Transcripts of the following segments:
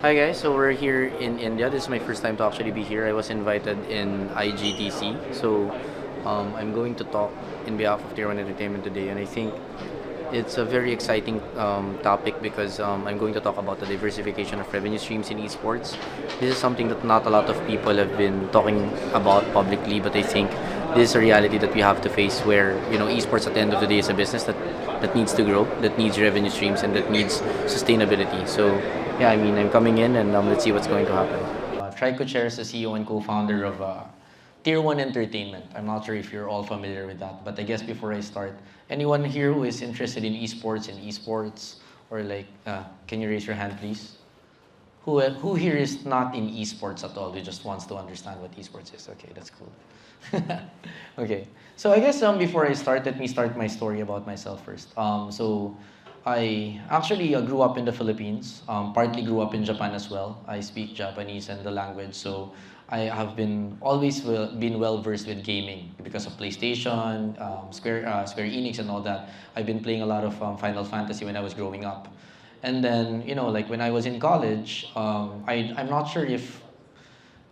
Hi guys, so we're here in India. This is my first time to actually be here. I was invited in IGTC, so I'm going to talk in behalf of Tier 1 Entertainment today, and I think it's a very exciting topic because I'm going to talk about the diversification of revenue streams in esports. This is something that not a lot of people have been talking about publicly, but I think this is a reality that we have to face where, esports at the end of the day is a business that needs to grow, that needs revenue streams, and that needs sustainability. So, yeah, I mean, I'm coming in and let's see what's going to happen. Tryke Gutierrez is the CEO and co-founder of Tier 1 Entertainment. I'm not sure if you're all familiar with that, but I guess before I start, anyone here who is interested in esports, or like, can you raise your hand, please? Who here is not in esports at all? Who just wants to understand what esports is? Okay, that's cool. Okay, so I guess before I start, let me start my story about myself first. So I actually grew up in the Philippines. Partly grew up in Japan as well. I speak Japanese and the language, so I have been always been well versed with gaming because of PlayStation, Square Enix, and all that. I've been playing a lot of Final Fantasy when I was growing up. And then, like when I was in college, I'm not sure if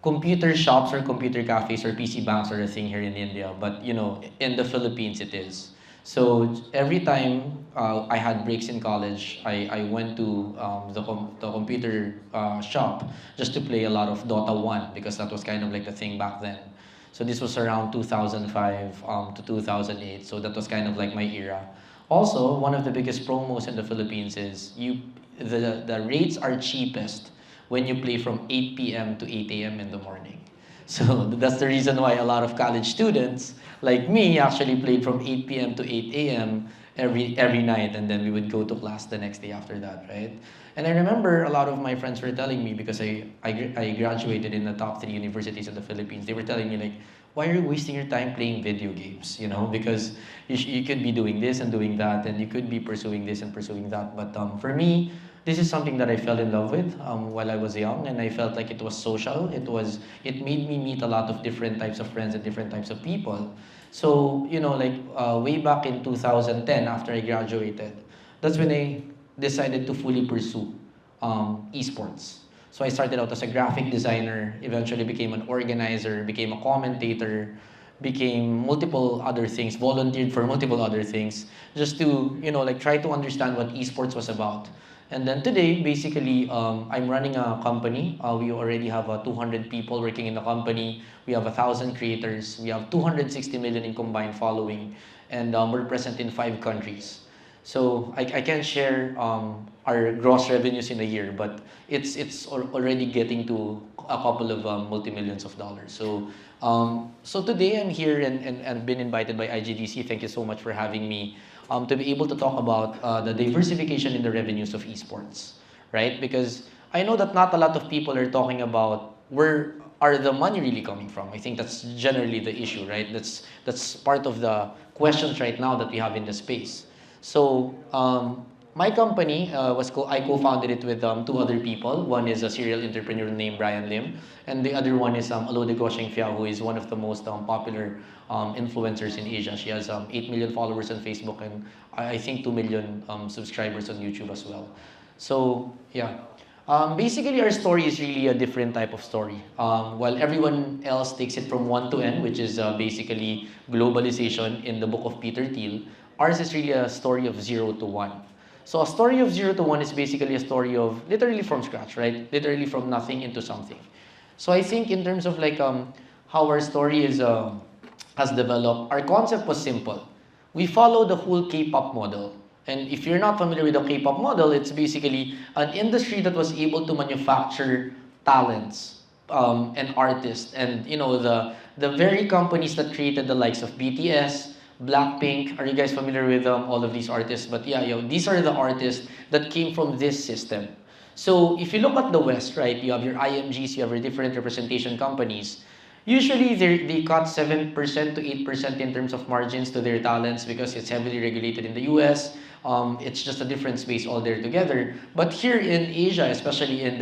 computer shops or computer cafes or PC banks are a thing here in India, but in the Philippines it is. So every time I had breaks in college, I went to the computer shop just to play a lot of Dota 1 because that was kind of like the thing back then. So this was around 2005 to 2008. So that was kind of like my era. Also, one of the biggest promos in the Philippines is the rates are cheapest when you play from 8 p.m. to 8 a.m. in the morning. So that's the reason why a lot of college students like me actually played from 8 p.m. to 8 a.m. every night, and then we would go to class the next day after that, right? And I remember a lot of my friends were telling me because I graduated in the top 3 universities in the Philippines. They were telling me like, why are you wasting your time playing video games? Because you could be doing this and doing that, and you could be pursuing this and pursuing that. But for me, this is something that I fell in love with while I was young, and I felt like it was social. It made me meet a lot of different types of friends and different types of people. So like way back in 2010, after I graduated, that's when I decided to fully pursue esports. So I started out as a graphic designer, eventually became an organizer, became a commentator, became multiple other things, volunteered for multiple other things, just to like try to understand what esports was about. And then today, basically, I'm running a company. We already have 200 people working in the company. We have 1,000 creators. We have 260 million in combined following, and we're present in 5 countries. So I can't share our gross revenues in a year, but it's already getting to a couple of multi-millions of dollars. So today I'm here and been invited by IGDC. Thank you so much for having me to be able to talk about the diversification in the revenues of esports, right? Because I know that not a lot of people are talking about where are the money really coming from. I think that's generally the issue, right? That's part of the questions right now that we have in the space. So my company I co-founded it with 2 other people. One is a serial entrepreneur named Brian Lim, and the other one is Alode Gosheng Fia, who is one of the most popular influencers in Asia. She has 8 million followers on Facebook and I think 2 million subscribers on YouTube as well. So yeah, basically our story is really a different type of story. While everyone else takes it from 1 to N, which is basically globalization in the book of Peter Thiel, ours is really a story of 0 to 1. So a story of 0 to 1 is basically a story of literally from scratch, right? Literally from nothing into something. So I think in terms of like how our story has developed, our concept was simple. We follow the whole K-pop model. And if you're not familiar with the K-pop model, it's basically an industry that was able to manufacture talents and artists, and the very companies that created the likes of BTS, Blackpink. Are you guys familiar with all of these artists? But yeah, these are the artists that came from this system. So if you look at the West, right, you have your IMGs, you have your different representation companies. Usually they cut 7% to 8% in terms of margins to their talents because it's heavily regulated in the US. It's just a different space all there together. But here in Asia, especially in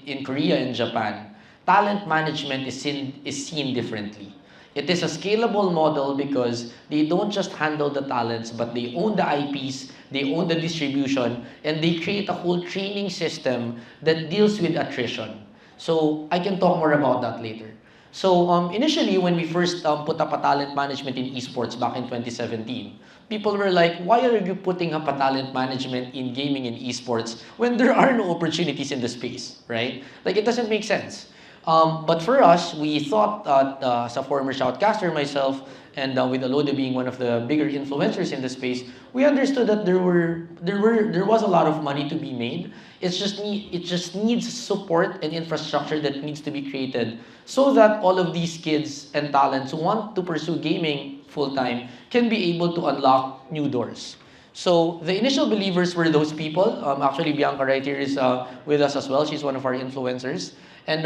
in Korea and Japan, talent management is seen differently. It is a scalable model because they don't just handle the talents, but they own the IPs, they own the distribution, and they create a whole training system that deals with attrition. So I can talk more about that later. So initially, when we first put up a talent management in esports back in 2017, people were like, why are you putting up a talent management in gaming and esports when there are no opportunities in the space, right? Like, it doesn't make sense. But for us, we thought that as a former shoutcaster myself, and with Alode being one of the bigger influencers in the space, we understood that there was a lot of money to be made. It just needs support and infrastructure that needs to be created so that all of these kids and talents who want to pursue gaming full time can be able to unlock new doors. So the initial believers were those people. Actually, Bianca right here is with us as well. She's one of our influencers. And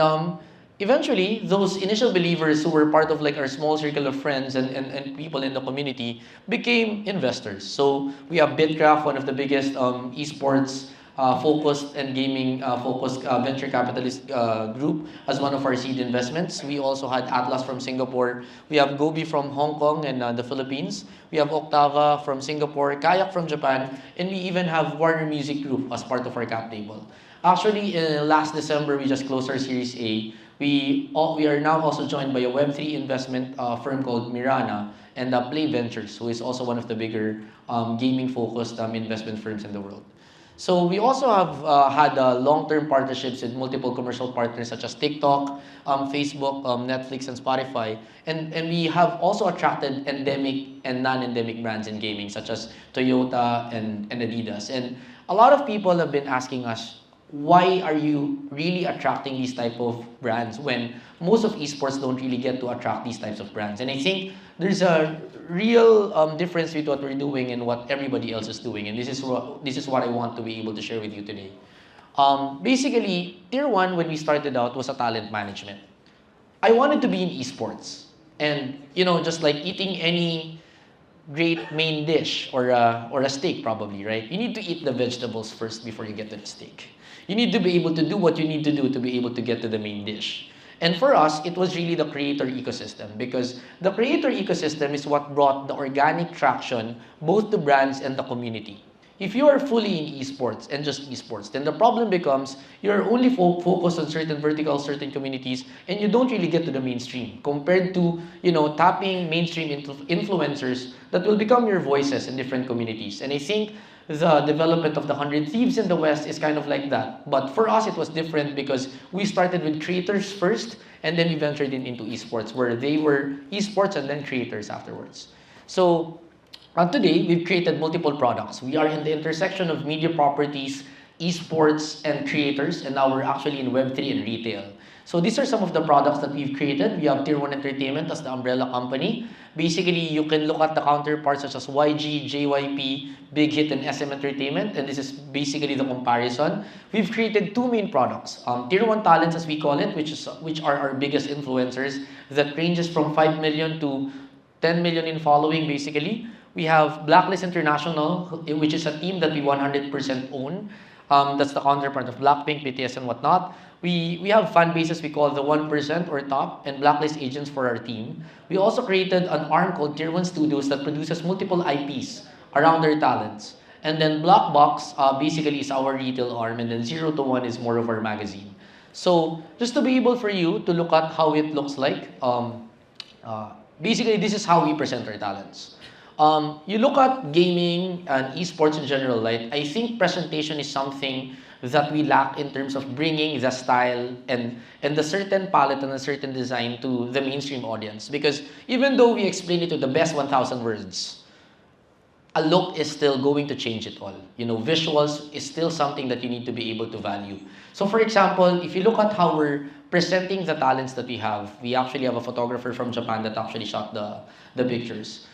eventually, those initial believers who were part of like our small circle of friends and people in the community became investors. So we have Bitcraft, one of the biggest esports focused and gaming focused venture capitalist group as one of our seed investments. We also had Atlas from Singapore. We have Gobi from Hong Kong and the Philippines. We have Octava from Singapore, Kayak from Japan, and we even have Warner Music Group as part of our cap table. Actually, last December, we just closed our Series A. We are now also joined by a Web3 investment firm called Mirana and Play Ventures, who is also one of the bigger gaming-focused investment firms in the world. So we also have had long-term partnerships with multiple commercial partners such as TikTok, Facebook, Netflix, and Spotify. And we have also attracted endemic and non-endemic brands in gaming such as Toyota and Adidas. And a lot of people have been asking us, why are you really attracting these type of brands when most of esports don't really get to attract these types of brands? And I think there's a real difference with what we're doing and what everybody else is doing. And this is what I want to be able to share with you today. Basically, Tier 1, when we started out, was a talent management. I wanted to be in esports. And, just like eating any great main dish or a steak probably, right? You need to eat the vegetables first before you get to the steak. You need to be able to do what you need to do to be able to get to the main dish. And for us, it was really the creator ecosystem because the creator ecosystem is what brought the organic traction both to brands and the community. If you are fully in esports and just esports, then the problem becomes you're only focused on certain verticals, certain communities, and you don't really get to the mainstream compared to, tapping mainstream influencers that will become your voices in different communities. And I think the development of the 100 Thieves in the West is kind of like that. But for us, it was different because we started with creators first, and then we ventured into esports, where they were esports and then creators afterwards. So today, we've created multiple products. We are in the intersection of media properties, esports, and creators, and now we're actually in Web3 and retail. So these are some of the products that we've created. We have Tier 1 Entertainment as the umbrella company. Basically, you can look at the counterparts such as YG, JYP, Big Hit, and SM Entertainment, and this is basically the comparison. We've created two main products. Tier 1 Talents, as we call it, which are our biggest influencers, that ranges from 5 million to 10 million in following, basically. We have Blacklist International, which is a team that we 100% own. That's the counterpart of Blackpink, BTS, and whatnot. We have fan bases we call the 1% or top and Blacklist agents for our team. We also created an arm called Tier 1 Studios that produces multiple IPs around their talents. And then Black Box basically is our retail arm, and then 0 to 1 is more of our magazine. So just to be able for you to look at how it looks like, basically this is how we present our talents. You look at gaming and esports in general, right? I think presentation is something that we lack in terms of bringing the style and the certain palette and a certain design to the mainstream audience. Because even though we explain it to the best 1,000 words, a look is still going to change it all. Visuals is still something that you need to be able to value. So for example, if you look at how we're presenting the talents that we actually have a photographer from Japan that actually shot the pictures.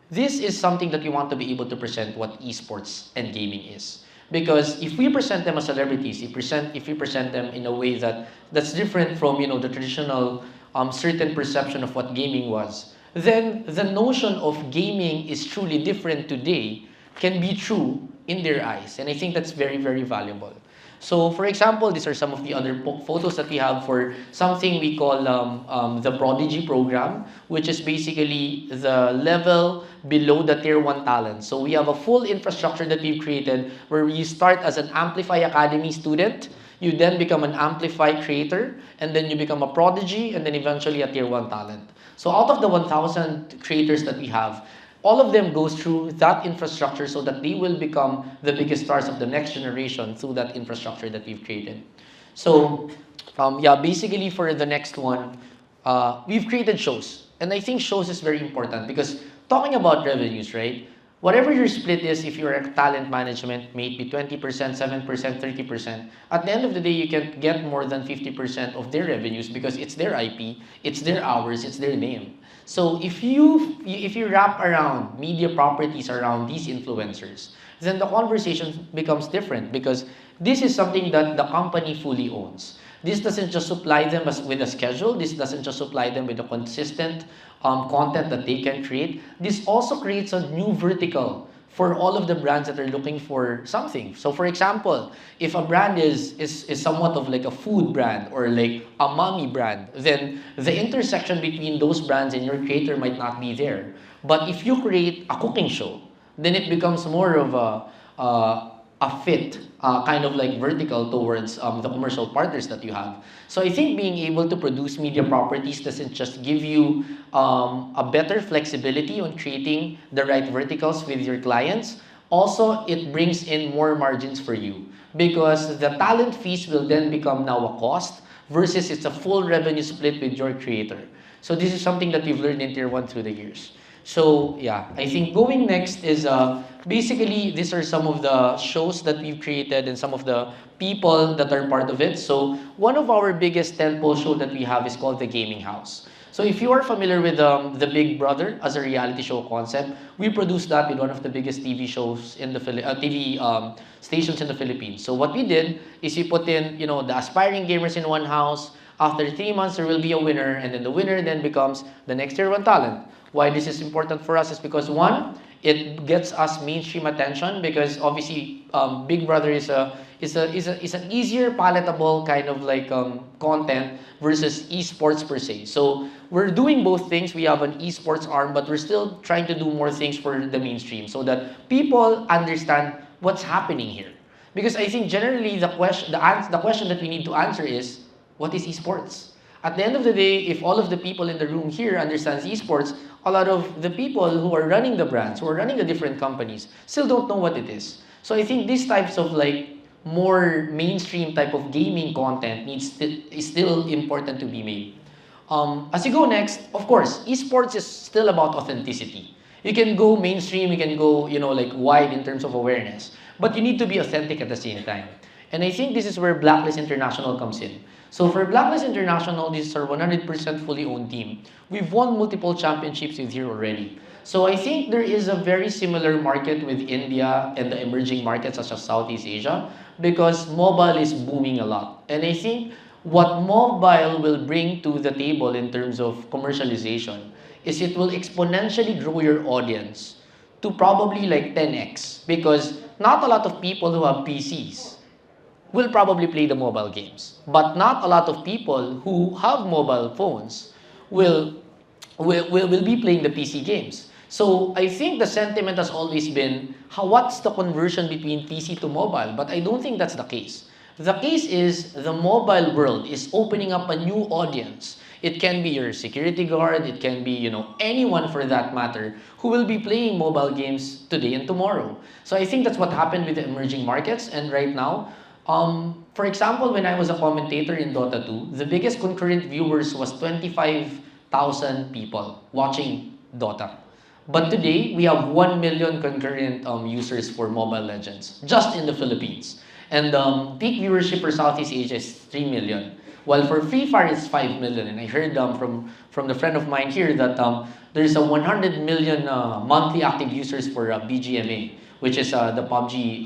This is something that we want to be able to present what esports and gaming is. Because if we present them as celebrities, if we present them in a way that's different from the traditional certain perception of what gaming was, then the notion of gaming is truly different today can be true in their eyes. And I think that's very, very valuable. So, for example, these are some of the other photos that we have for something we call the Prodigy program, which is basically the level below the Tier 1 talent. So, we have a full infrastructure that we've created where you start as an Amplify Academy student, you then become an Amplify creator, and then you become a Prodigy, and then eventually a Tier 1 talent. So, out of the 1,000 creators that we have, all of them goes through that infrastructure so that they will become the biggest stars of the next generation through that infrastructure that we've created. So, yeah, basically for the next one, we've created shows. And I think shows is very important because talking about revenues, right? Whatever your split is, if you're a talent management, may it be 20%, 7%, 30%, at the end of the day, you can get more than 50% of their revenues because it's their IP, it's their hours, it's their name. So if you wrap around media properties around these influencers, then the conversation becomes different because this is something that the company fully owns. This doesn't just supply them with a schedule. This doesn't just supply them with a consistent content that they can create. This also creates a new vertical for all of the brands that are looking for something. So for example, if a brand is somewhat of like a food brand or like a mommy brand, then the intersection between those brands and your creator might not be there. But if you create a cooking show, then it becomes more of a fit kind of like vertical towards the commercial partners that you have. So I think being able to produce media properties doesn't just give you a better flexibility on creating the right verticals with your clients. Also, it brings in more margins for you because the talent fees will then become now a cost versus it's a full revenue split with your creator. So this is something that we've learned in Tier 1 through the years. So yeah, I think going next is basically these are some of the shows that we've created and some of the people that are part of it. So one of our biggest tentpole show that we have is called The Gaming House. So if you are familiar with the Big Brother as a reality show concept, we produced that with one of the biggest TV shows in the TV stations in the Philippines. So what we did is we put in the aspiring gamers in one house. After 3 months, there will be a winner, and then the winner then becomes the next Tier 1 talent. Why this is important for us is because one, it gets us mainstream attention because obviously Big Brother is an easier palatable kind of like content versus esports per se. So we're doing both things. We have an esports arm, but we're still trying to do more things for the mainstream so that people understand what's happening here. Because I think generally the question that we need to answer is, what is esports? At the end of the day, if all of the people in the room here understands esports, a lot of the people who are running the brands, who are running the different companies, still don't know what it is. So I think these types of like more mainstream type of gaming content is still important to be made. As you go next, of course, esports is still about authenticity. You can go mainstream, you can go like wide in terms of awareness, but you need to be authentic at the same time. And I think this is where Blacklist International comes in. So for Blacklist International, this is our 100% fully owned team. We've won multiple championships with here already. So I think there is a very similar market with India and the emerging markets such as Southeast Asia because mobile is booming a lot. And I think what mobile will bring to the table in terms of commercialization is it will exponentially grow your audience to probably like 10x because not a lot of people who have PCs will probably play the mobile games. But not a lot of people who have mobile phones will be playing the PC games. So I think the sentiment has always been, what's the conversion between PC to mobile? But I don't think that's the case. The case is the mobile world is opening up a new audience. It can be your security guard, it can be, anyone for that matter, who will be playing mobile games today and tomorrow. So I think that's what happened with the emerging markets. And right now, for example, when I was a commentator in Dota 2, the biggest concurrent viewers was 25,000 people watching Dota. But today, we have 1 million concurrent users for Mobile Legends, just in the Philippines. And peak viewership for Southeast Asia is 3 million. While for Free Fire, it's 5 million. And I heard from the friend of mine here that there's a 100 million monthly active users for BGMA, which is the PUBG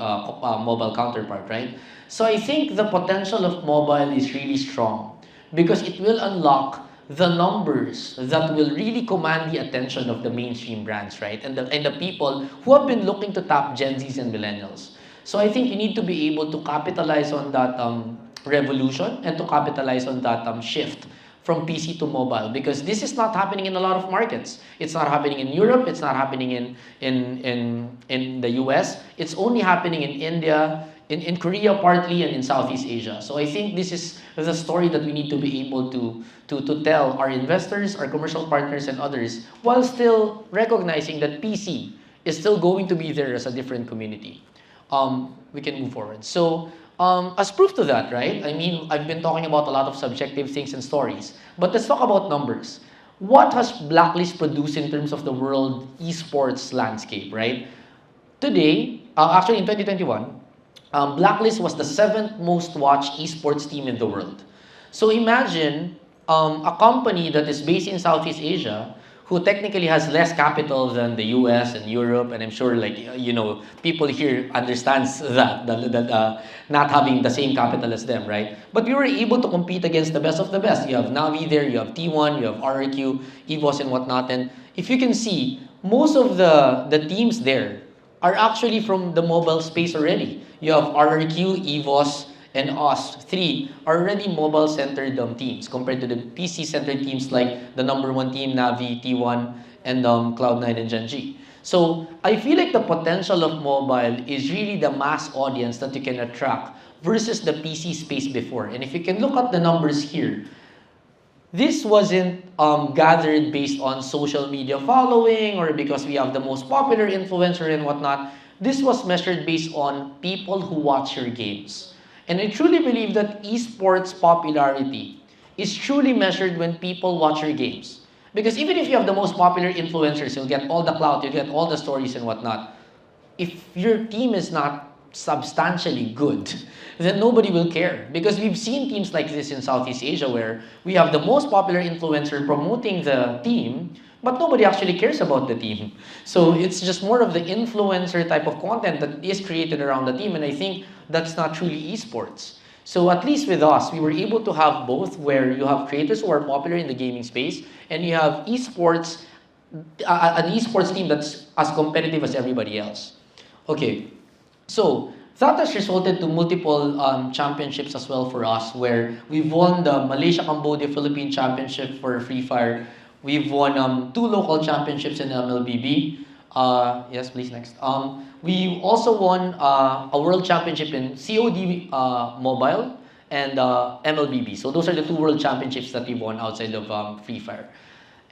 mobile counterpart, right? So I think the potential of mobile is really strong because it will unlock the numbers that will really command the attention of the mainstream brands, right? And the people who have been looking to tap Gen Zs and millennials. So I think you need to be able to capitalize on that revolution and to capitalize on that shift from PC to mobile, because this is not happening in a lot of markets. It's not happening in Europe. It's not happening in the US. It's only happening in India, in Korea partly, and in Southeast Asia. So I think this is the story that we need to be able to tell our investors, our commercial partners, and others, while still recognizing that PC is still going to be there as a different community. We can move forward. So, as proof to that, right? I mean, I've been talking about a lot of subjective things and stories, but let's talk about numbers. What has Blacklist produced in terms of the world esports landscape, right? Today, actually in 2021, Blacklist was the seventh most watched esports team in the world. So imagine a company that is based in Southeast Asia who technically has less capital than the US and Europe, and I'm sure people here understands that not having the same capital as them, right? But we were able to compete against the best of the best. You have Navi there, you have T1, you have RRQ, EVOS and whatnot, and if you can see, most of the teams there are actually from the mobile space already. You have RRQ, EVOS, and us, three, are already mobile-centered teams compared to the PC-centered teams like the number one team, Navi, T1, and Cloud9 and Gen.G. So I feel like the potential of mobile is really the mass audience that you can attract versus the PC space before. And if you can look at the numbers here, this wasn't gathered based on social media following or because we have the most popular influencer and whatnot. This was measured based on people who watch your games. And I truly believe that esports popularity is truly measured when people watch your games. Because even if you have the most popular influencers, you'll get all the clout, you'll get all the stories and whatnot. If your team is not substantially good, then nobody will care. Because we've seen teams like this in Southeast Asia where we have the most popular influencer promoting the team, but nobody actually cares about the team. So it's just more of the influencer type of content that is created around the team, and I think that's not truly esports. So at least with us, we were able to have both, where you have creators who are popular in the gaming space, and you have esports, an esports team that's as competitive as everybody else. Okay, so that has resulted to multiple championships as well for us, where we've won the Malaysia, Cambodia, Philippine Championship for Free Fire. We've won two local championships in MLBB. Yes, please, next. We also won a world championship in COD Mobile and MLBB. So those are the two world championships that we won outside of Free Fire.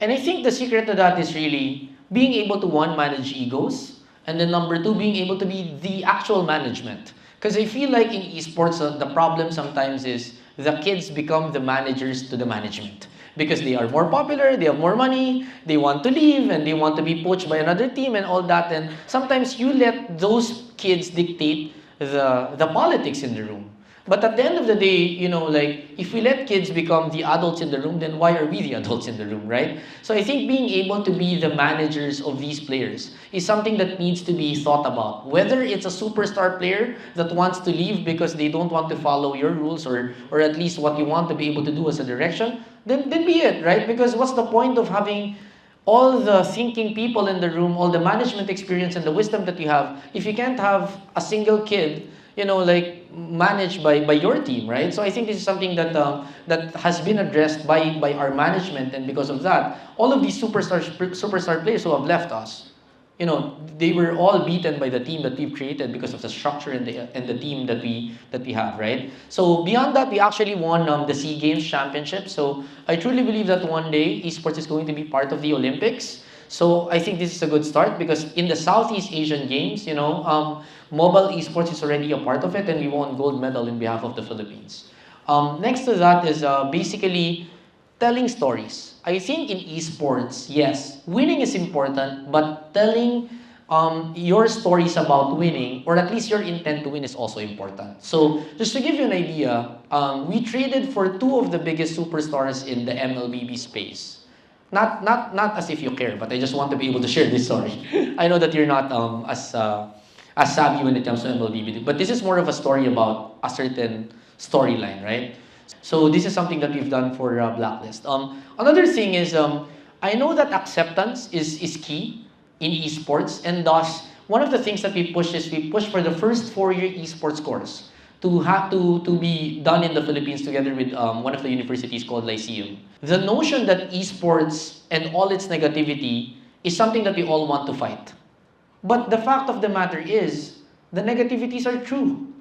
And I think the secret to that is really being able to, one, manage egos, and then number two, being able to be the actual management. Because I feel like in esports, the problem sometimes is the kids become the managers to the management. Because they are more popular, they have more money, they want to leave, and they want to be poached by another team and all that. And sometimes you let those kids dictate the politics in the room. But at the end of the day, if we let kids become the adults in the room, then why are we the adults in the room, right? So I think being able to be the managers of these players is something that needs to be thought about. Whether it's a superstar player that wants to leave because they don't want to follow your rules or at least what you want to be able to do as a direction, then be it, right? Because what's the point of having all the thinking people in the room, all the management experience and the wisdom that you have, if you can't have a single kid managed by your team, right? So I think this is something that that has been addressed by our management, and because of that, all of these superstar players who have left us, they were all beaten by the team that we've created because of the structure and the team that we have, right? So beyond that, we actually won the SEA Games Championship. So I truly believe that one day esports is going to be part of the Olympics. So I think this is a good start, because in the Southeast Asian Games, mobile esports is already a part of it, and we won gold medal in behalf of the Philippines. Next to that is basically telling stories. I think in esports, yes, winning is important, but telling your stories about winning, or at least your intent to win, is also important. So just to give you an idea, we traded for two of the biggest superstars in the MLBB space. Not as if you care, but I just want to be able to share this story. I know that you're not as savvy when it comes to MLB, but this is more of a story about a certain storyline, right? So this is something that we've done for Blacklist. Another thing is, I know that acceptance is key in esports, and thus one of the things that we push is we push for the first 4-year esports course to have to be done in the Philippines together with one of the universities called Lyceum. The notion that esports and all its negativity is something that we all want to fight. But the fact of the matter is, the negativities are true.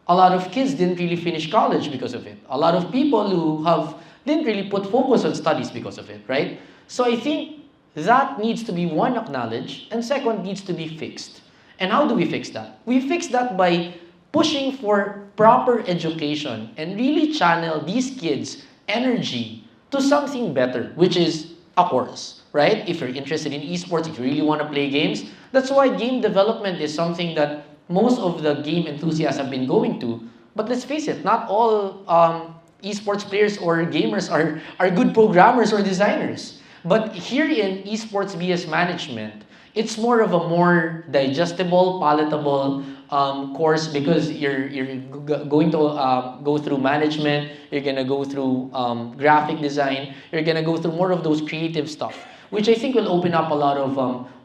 A lot of kids didn't really finish college because of it. A lot of people who didn't really put focus on studies because of it, right? So I think that needs to be one, acknowledged, and second, needs to be fixed. And how do we fix that? We fix that by pushing for proper education and really channel these kids' energy to something better, which is a course, right? If you're interested in esports, if you really want to play games, that's why game development is something that most of the game enthusiasts have been going to. But let's face it, not all esports players or gamers are good programmers or designers. But here in esports BS management, it's more of a more digestible, palatable course because you're going to go through management, you're gonna go through graphic design, you're gonna go through more of those creative stuff, which I think will open up a lot of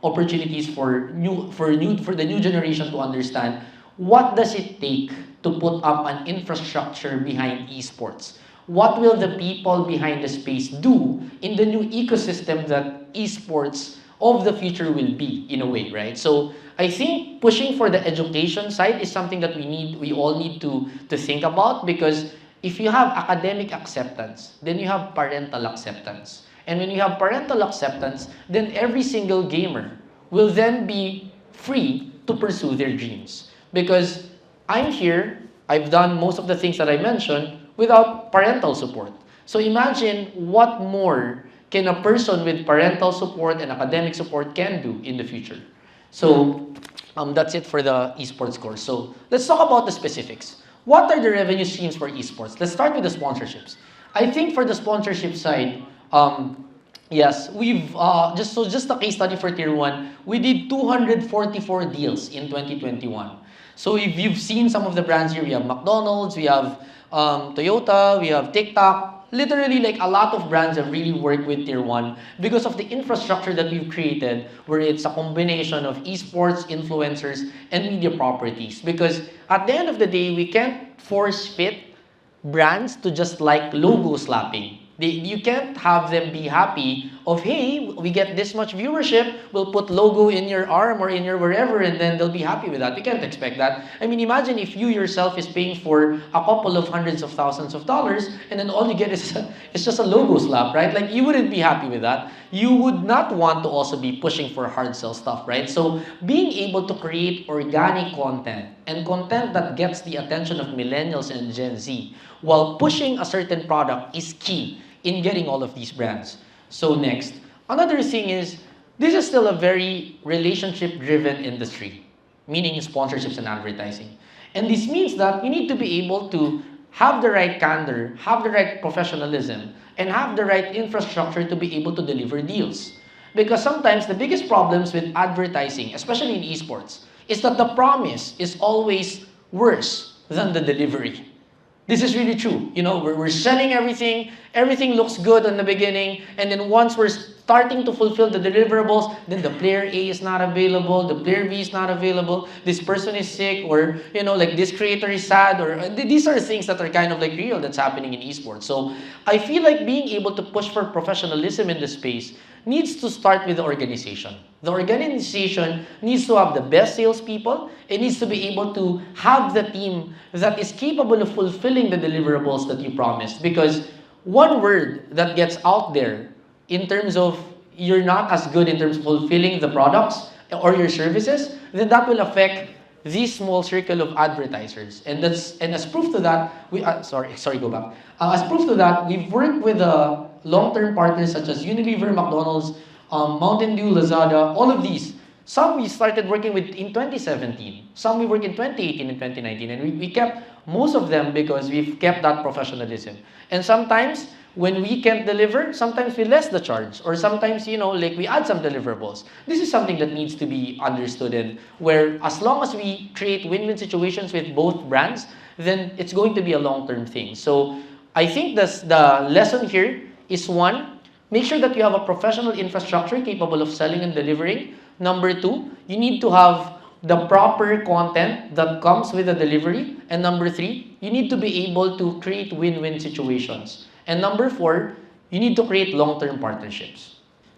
opportunities for the new generation to understand what does it take to put up an infrastructure behind esports. What will the people behind the space do in the new ecosystem that esports of the future will be, in a way, right? So I think pushing for the education side is something that we all need to think about, because if you have academic acceptance, then you have parental acceptance. And when you have parental acceptance, then every single gamer will then be free to pursue their dreams. Because I'm here, I've done most of the things that I mentioned without parental support. So imagine what more can a person with parental support and academic support can do in the future. So that's it for the esports course. So let's talk about the specifics. What are the revenue streams for esports? Let's start with the sponsorships. I think for the sponsorship side, yes, we've just a case study for Tier 1, we did 244 deals in 2021. So if you've seen some of the brands here, we have McDonald's, we have Toyota, we have TikTok. Literally, like, a lot of brands have really worked with Tier 1 because of the infrastructure that we've created, where it's a combination of esports, influencers, and media properties. Because at the end of the day, we can't force fit brands to just like logo slapping. You can't have them be happy of, hey, we get this much viewership, we'll put logo in your arm or in your wherever, and then they'll be happy with that. We can't expect that. I mean, imagine if you yourself is paying for a couple of hundreds of thousands of dollars, and then all you get is it's just a logo slap, right? Like, you wouldn't be happy with that. You would not want to also be pushing for hard sell stuff, right? So being able to create organic content and content that gets the attention of millennials and Gen Z while pushing a certain product is key in getting all of these brands. So next, another thing is, this is still a very relationship-driven industry, meaning sponsorships and advertising. And this means that you need to be able to have the right candor, have the right professionalism, and have the right infrastructure to be able to deliver deals. Because sometimes the biggest problems with advertising, especially in esports, is that the promise is always worse than the delivery. This is really true. You know, we're selling everything looks good in the beginning, and then once we're starting to fulfill the deliverables, then the player A is not available, the player B is not available, this person is sick, or, you know, like, this creator is sad, or these are things that are kind of like real that's happening in esports. So I feel like being able to push for professionalism in the space needs to start with the organization. The organization needs to have the best salespeople. It needs to be able to have the team that is capable of fulfilling the deliverables that you promised. Because one word that gets out there in terms of you're not as good in terms of fulfilling the products or your services, then that will affect this small circle of advertisers. And as proof to that, as proof to that, we've worked with long-term partners such as Unilever, McDonald's, Mountain Dew, Lazada, all of these. Some we started working with in 2017. Some we worked in 2018 and 2019. And we kept most of them because we've kept that professionalism. And sometimes, when we can't deliver, sometimes we less the charge. Or sometimes, you know, like, we add some deliverables. This is something that needs to be understood, and where as long as we create win-win situations with both brands, then it's going to be a long-term thing. So I think the lesson here is, one, make sure that you have a professional infrastructure capable of selling and delivering. Number two, you need to have the proper content that comes with the delivery. And number three, you need to be able to create win-win situations. And number four, you need to create long-term partnerships,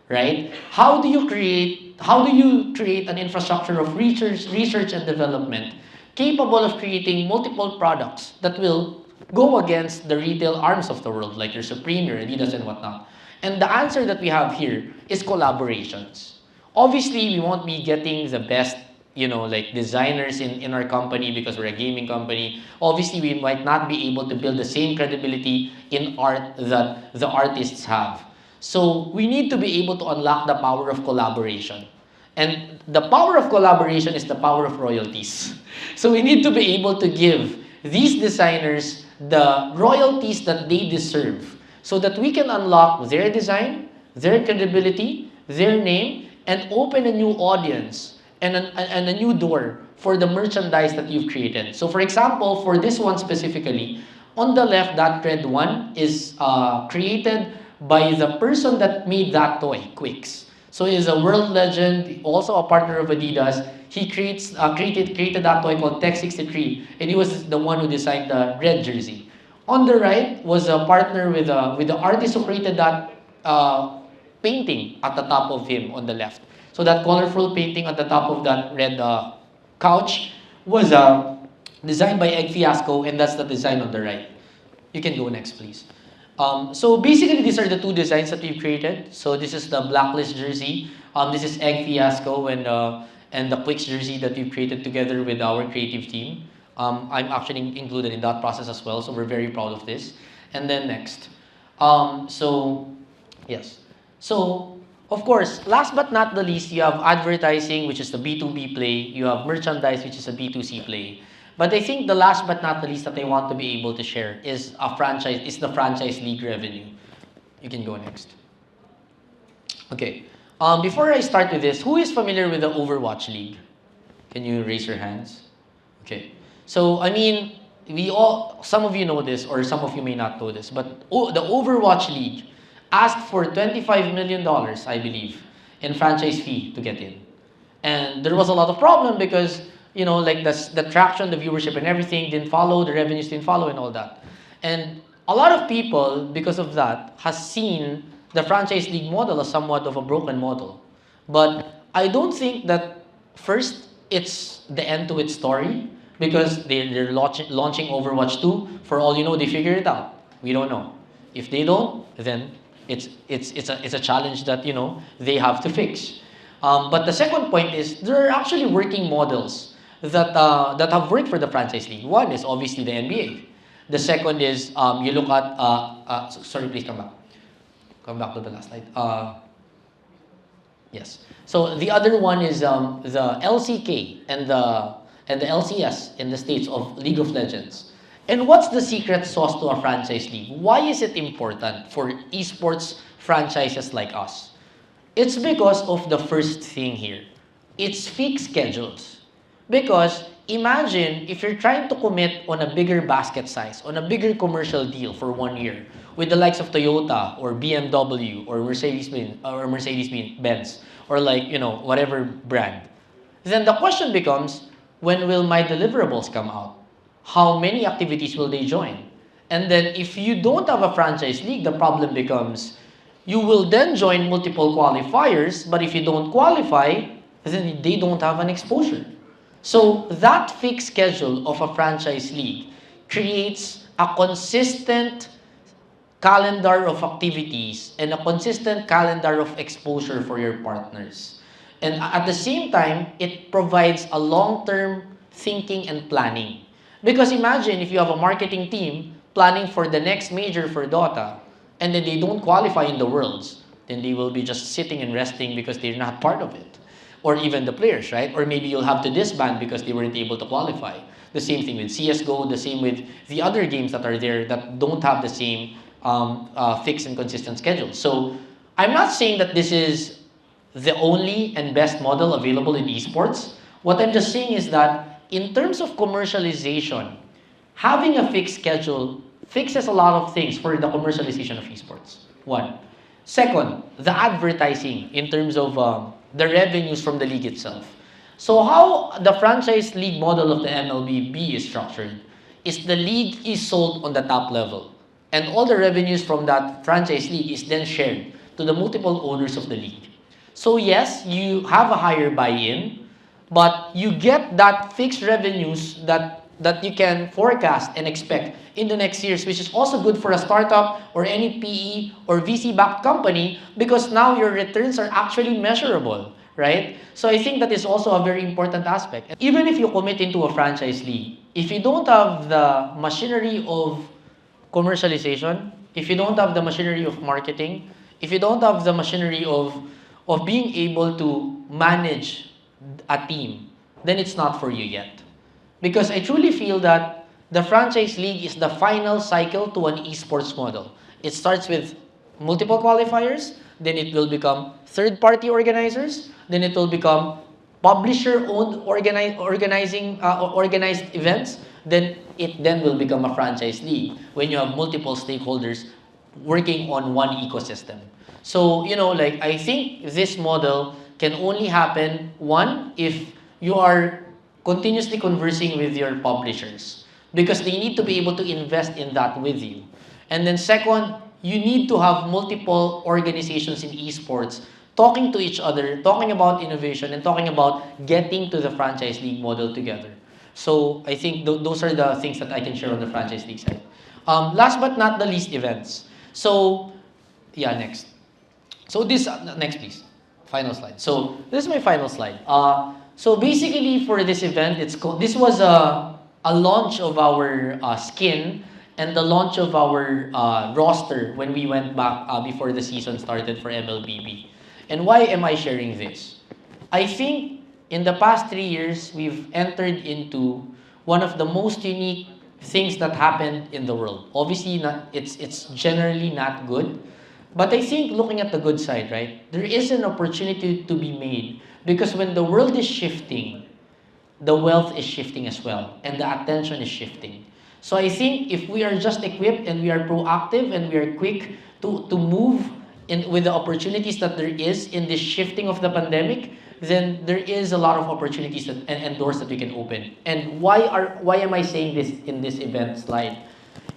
right? How do you create an infrastructure of research and development capable of creating multiple products that will go against the retail arms of the world, like your Supreme, your Adidas, and whatnot? And the answer that we have here is collaborations. Obviously, we won't be getting the best, like designers in our company because we're a gaming company. Obviously, we might not be able to build the same credibility in art that the artists have. So we need to be able to unlock the power of collaboration. And the power of collaboration is the power of royalties. So we need to be able to give these designers the royalties that they deserve so that we can unlock their design, their credibility, their name, and open a new audience and a new door for the merchandise that you've created. So for example, for this one specifically, on the left, that red one is created by the person that made that toy, Quicks. So he's a world legend, also a partner of Adidas. He created that toy called Tech 63, and he was the one who designed the red jersey. On the right was a partner with the artist who created that painting at the top of him on the left. So that colorful painting at the top of that red couch was designed by Egg Fiasco, and that's the design on the right. You can go next, please. So basically, these are the two designs that we've created. So this is the Blacklist jersey. This is Egg Fiasco and the Quicks jersey that we've created together with our creative team. I'm actually included in that process as well, so we're very proud of this. And then next. Yes. So, of course, last but not the least, you have advertising, which is the B2B play. You have merchandise, which is a B2C play. But I think the last but not the least that I want to be able to share is the franchise league revenue. You can go next. Okay. Before I start with this, who is familiar with the Overwatch League? Can you raise your hands? Okay. So, I mean, some of you know this, or some of you may not know this, but the Overwatch League asked for $25 million, I believe, in franchise fee to get in. And there was a lot of problem because, like the traction, the viewership and everything didn't follow, the revenues didn't follow and all that. And a lot of people, because of that, has seen the franchise league model as somewhat of a broken model. But I don't think that, first, it's the end to its story, because they're launching Overwatch 2. For all you know, they figure it out. We don't know. If they don't, then it's a challenge that they have to fix. But the second point is there are actually working models that have worked for the franchise league. One is obviously the NBA. The second is you look at sorry, please come back. Come back to the last slide. Yes. So the other one is the LCK and the LCS in the States of League of Legends. And what's the secret sauce to a franchise league? Why is it important for esports franchises like us? It's because of the first thing here. It's fixed schedules. Because imagine if you're trying to commit on a bigger basket size, on a bigger commercial deal for 1 year with the likes of Toyota or BMW or Mercedes-Benz or whatever brand. Then the question becomes, when will my deliverables come out? How many activities will they join? And then if you don't have a franchise league, the problem becomes you will then join multiple qualifiers, but if you don't qualify, then they don't have an exposure. So that fixed schedule of a franchise league creates a consistent calendar of activities and a consistent calendar of exposure for your partners. And at the same time, it provides a long-term thinking and planning. Because imagine if you have a marketing team planning for the next major for Dota, and then they don't qualify in the Worlds, then they will be just sitting and resting because they're not part of it. Or even the players, right? Or maybe you'll have to disband because they weren't able to qualify. The same thing with CSGO, the same with the other games that are there that don't have the same fixed and consistent schedule. So I'm not saying that this is the only and best model available in esports. What I'm just saying is that in terms of commercialization, having a fixed schedule fixes a lot of things for the commercialization of esports. One. Second, the advertising in terms of the revenues from the league itself. So how the franchise league model of the MLBB is structured is the league is sold on the top level. And all the revenues from that franchise league is then shared to the multiple owners of the league. So yes, you have a higher buy-in, but you get that fixed revenues that you can forecast and expect in the next years, which is also good for a startup or any PE or VC-backed company because now your returns are actually measurable, right? So I think that is also a very important aspect. Even if you commit into a franchise league, if you don't have the machinery of commercialization, if you don't have the machinery of marketing, if you don't have the machinery of being able to manage a team, then it's not for you yet. Because I truly feel that the franchise league is the final cycle to an esports model. It starts with multiple qualifiers, then it will become third-party organizers, then it will become publisher-owned organized events, then it then will become a franchise league when you have multiple stakeholders working on one ecosystem. So, like I think this model can only happen, one, if you are continuously conversing with your publishers because they need to be able to invest in that with you. And then second, you need to have multiple organizations in esports talking to each other, talking about innovation, and talking about getting to the franchise league model together. So I think those are the things that I can share on the franchise league side. Last but not the least, events. So, yeah, next. So this, next please, final slide. So this is my final slide. So basically for this event, this was a launch of our skin and the launch of our roster when we went back before the season started for MLBB. And why am I sharing this? I think in the past 3 years, we've entered into one of the most unique things that happened in the world. Obviously, it's generally not good. But I think looking at the good side, right, there is an opportunity to be made because when the world is shifting, the wealth is shifting as well, and the attention is shifting. So I think if we are just equipped and we are proactive and we are quick to move with the opportunities that there is in this shifting of the pandemic, then there is a lot of opportunities and doors that we can open. And why am I saying this in this event slide?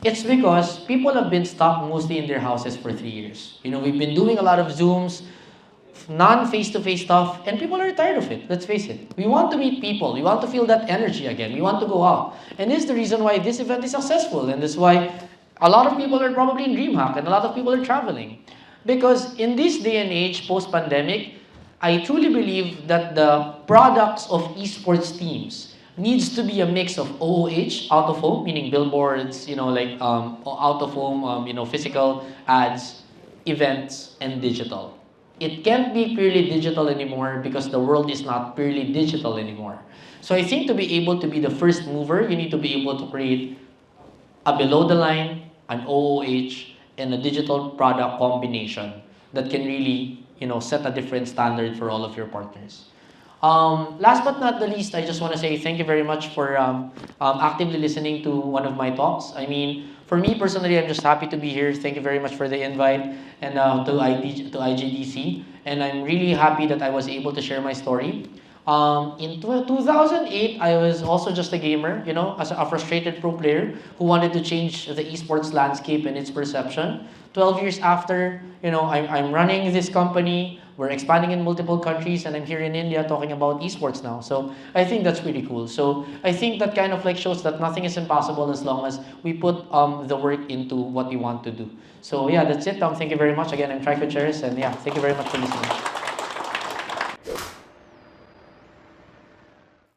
It's because people have been stuck mostly in their houses for 3 years. We've been doing a lot of Zooms, non-face-to-face stuff, and people are tired of it. Let's face it. We want to meet people. We want to feel that energy again. We want to go out. And this is the reason why this event is successful. And this is why a lot of people are probably in DreamHack and a lot of people are traveling. Because in this day and age, post-pandemic, I truly believe that the products of esports teams needs to be a mix of OOH, out of home, meaning billboards, out of home, physical ads, events, and digital. It can't be purely digital anymore because the world is not purely digital anymore. So I think to be able to be the first mover, you need to be able to create a below the line, an OOH, and a digital product combination that can really, set a different standard for all of your partners. Last but not the least, I just want to say thank you very much for actively listening to one of my talks. I mean, for me personally, I'm just happy to be here. Thank you very much for the invite and to IGDC. And I'm really happy that I was able to share my story. In 2008, I was also just a gamer, as a frustrated pro player who wanted to change the esports landscape and its perception. 12 years after, I'm running this company. We're expanding in multiple countries, and I'm here in India talking about esports now. So I think that's pretty cool. So I think that kind of shows that nothing is impossible as long as we put the work into what we want to do. So yeah, that's it. Thank you very much. Again, I'm Tryke, Gutierrez, and yeah, thank you very much for listening.